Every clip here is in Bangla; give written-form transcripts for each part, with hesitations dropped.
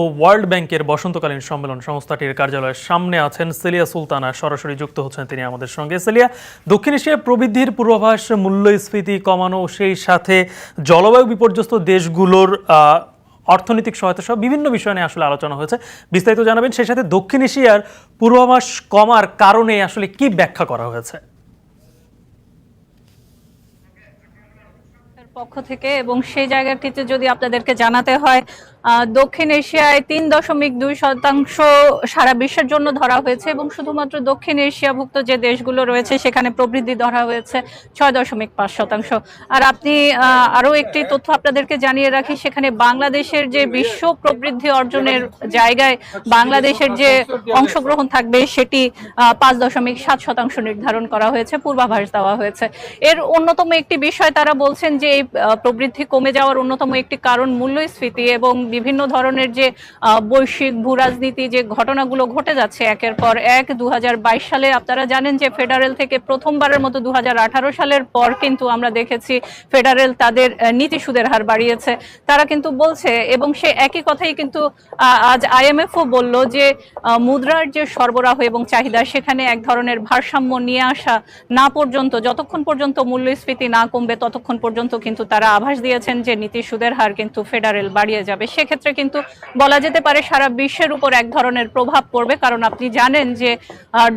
ও ওয়ার্ল্ড ব্যাংকের বসন্তকালীন সম্মেলন সংস্থাটির কার্যালয়ের সামনে আছেন সেলিয়া সুলতানা, সরাসরি যুক্ত হচ্ছেন তিনি আমাদের সঙ্গে। সেলিয়া, দক্ষিণ এশিয়ার প্রবৃদ্ধির পূর্বাভাস, মূল্যস্ফীতি কমানো, সেই সাথে জলবায়ু বিপর্যস্ত দেশগুলোর অর্থনৈতিক সহায়তা সহ বিভিন্ন বিষয় নিয়ে আসলে আলোচনা হয়েছে, বিস্তারিত জানাবেন। সেই সাথে দক্ষিণ এশিয়ার পূর্বাভাস কমার কারণে আসলে কি ব্যাখ্যা করা হয়েছে? পক্ষ থেকে এবং সেই জায়গাটিতে যদি আপনাদেরকে জানাতে হয়, দক্ষিণ এশিয়ায় ৩.২% সারা বিশ্বের জন্য ধরা হয়েছে এবং শুধুমাত্র দক্ষিণ এশিয়াভুক্ত যে দেশগুলো রয়েছে সেখানে প্রবৃদ্ধি ধরা হয়েছে ৬.৫%। আর আপনি আরও একটি তথ্য আপনাদেরকে জানিয়ে রাখি, সেখানে বাংলাদেশের যে বিশ্ব প্রবৃদ্ধি অর্জনের জায়গায় বাংলাদেশের যে অংশগ্রহণ থাকবে সেটি ৫.৭% নির্ধারণ করা হয়েছে, পূর্বাভাস দেওয়া হয়েছে। এর অন্যতম একটি বিষয় তারা বলছেন যে এই প্রবৃদ্ধি কমে যাওয়ার অন্যতম একটি কারণ মূল্যস্ফীতি এবং বিভিন্ন ধরনের যে বৈশ্বিক ভূরাজনীতি যে ঘটনাগুলো ঘটে যাচ্ছে একের পর এক। ২০২২ সালে আপনারা জানেন যে ফেডারেল থেকে প্রথমবারের মতো ২০১৮ সালের পর কিন্তু আমরা দেখেছি ফেডারেল তাদের নীতি সুদের হার বাড়িয়েছে। তারা কিন্তু বলছে, এবং সে একই কথাই কিন্তু আজ IMFও বলল, যে মুদ্রার যে সরবরাহ এবং চাহিদা সেখানে এক ধরনের ভারসাম্য নিয়ে আসা না পর্যন্ত, যতক্ষণ পর্যন্ত মূল্যস্ফীতি না কমবে ততক্ষণ পর্যন্ত কিন্তু তারা আভাস দিয়েছেন যে নীতি সুদের হার কিন্তু ফেডারেল বাড়িয়ে যাবে। সেক্ষেত্রে কিন্তু বলা যেতে পারে সারা বিশ্বের উপর এক ধরনের প্রভাব পড়বে, কারণ আপনি জানেন যে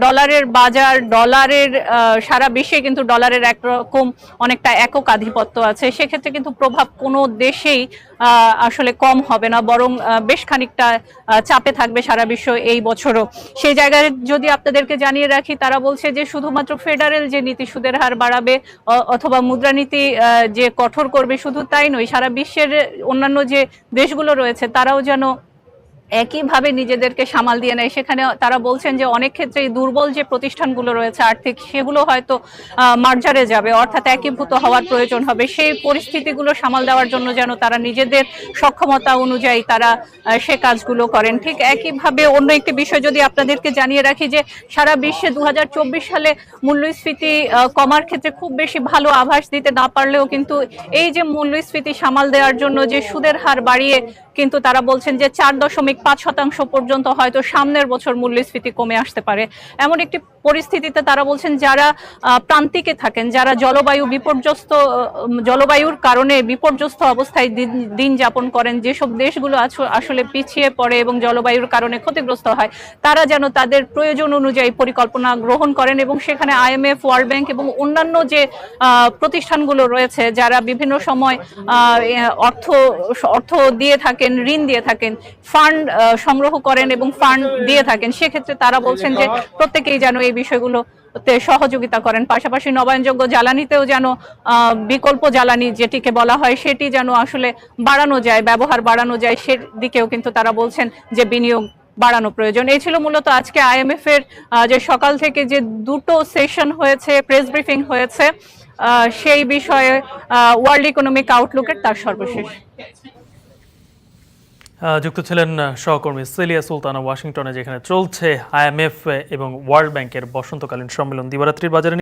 ডলারের বাজার, ডলারের সারা বিশ্বে কিন্তু ডলারের একরকম অনেকটা একক আধিপত্য আছে। সেক্ষেত্রে কিন্তু প্রভাব কোনো দেশেই আসলে কম হবে না, বরং বেশ খানিকটা চাপে থাকবে সারা বিশ্ব এই বছরও। সেই জায়গায় যদি আপনাদেরকে জানিয়ে রাখি, তারা বলছে যে শুধুমাত্র ফেডারেল যে নীতি সুদের হার বাড়াবে অথবা মুদ্রানীতি যে কঠোর করবে শুধু তাই নয়, সারা বিশ্বের অন্যান্য যে দেশগুলো রয়েছে তারাও যেন একইভাবে নিজেদেরকে সামাল দিয়ে নেয়। সেখানে তারা বলছেন যে অনেক ক্ষেত্রেই দুর্বল যে প্রতিষ্ঠানগুলো রয়েছে আর্থিক, সেগুলো হয়তো মার্জারে যাবে, অর্থাৎ একীভূত হওয়ার প্রয়োজন হবে। সেই পরিস্থিতিগুলো সামাল দেওয়ার জন্য যেন তারা নিজেদের সক্ষমতা অনুযায়ী তারা সে কাজগুলো করেন। ঠিক একইভাবে অন্য একটি বিষয় যদি আপনাদেরকে জানিয়ে রাখি, যে সারা বিশ্বে ২০২৪ সালে মূল্যস্ফীতি কমার ক্ষেত্রে খুব বেশি ভালো আভাস দিতে না পারলেও কিন্তু এই যে মূল্যস্ফীতি সামাল দেওয়ার জন্য যে সুদের হার বাড়িয়ে কিন্তু তারা বলছেন যে ৪.৫% পর্যন্ত হয়তো সামনের বছর মূল্যস্ফীতি কমে আসতে পারে। এমন একটি পরিস্থিতিতে তারা বলছেন যারা প্রান্তিকে থাকেন, যারা জলবায়ুর কারণে বিপর্যস্ত অবস্থায় দিন যাপন করেন, যেসব দেশগুলো আসলে পিছিয়ে পড়ে এবং জলবায়ুর কারণে ক্ষতিগ্রস্ত হয়, তারা যেন তাদের প্রয়োজন অনুযায়ী পরিকল্পনা গ্রহণ করেন এবং সেখানে IMF, ওয়ার্ল্ড ব্যাংক এবং অন্যান্য যে প্রতিষ্ঠানগুলো রয়েছে যারা বিভিন্ন সময় অর্থ দিয়ে থাকেন, ঋণ দিয়ে থাকেন, ফান্ড সংগ্রহ করেন এবং ফান্ড দিয়ে থাকেন, সেক্ষেত্রে তারা বলছেন যে প্রত্যেকেই যেন এই বিষয়গুলোতে সহযোগিতা করেন। পাশাপাশি নবায়নযোগ্য জ্বালানিতেও যেন বিকল্প জ্বালানি যেটিকে বলা হয় সেটি যেন আসলে বাড়ানো যায়, ব্যবহার বাড়ানো যায়, সেদিকেও কিন্তু তারা বলছেন যে বিনিয়োগ বাড়ানো প্রয়োজন। এই ছিল মূলত আজকে IMF এর যে সকাল থেকে যে দুটো সেশন হয়েছে, প্রেস ব্রিফিং হয়েছে, সেই বিষয়ে ওয়ার্ল্ড ইকোনমিক আউটলুকের তার সর্বশেষ। যুক্ত ছিলেন সহকর্মী সেলিয়া সুলতানা ওয়াশিংটনে, যেখানে চলছে IMF এবং ওয়ার্ল্ড ব্যাংকের বসন্তকালীন সম্মেলন। দিবারাত্রির বাজারে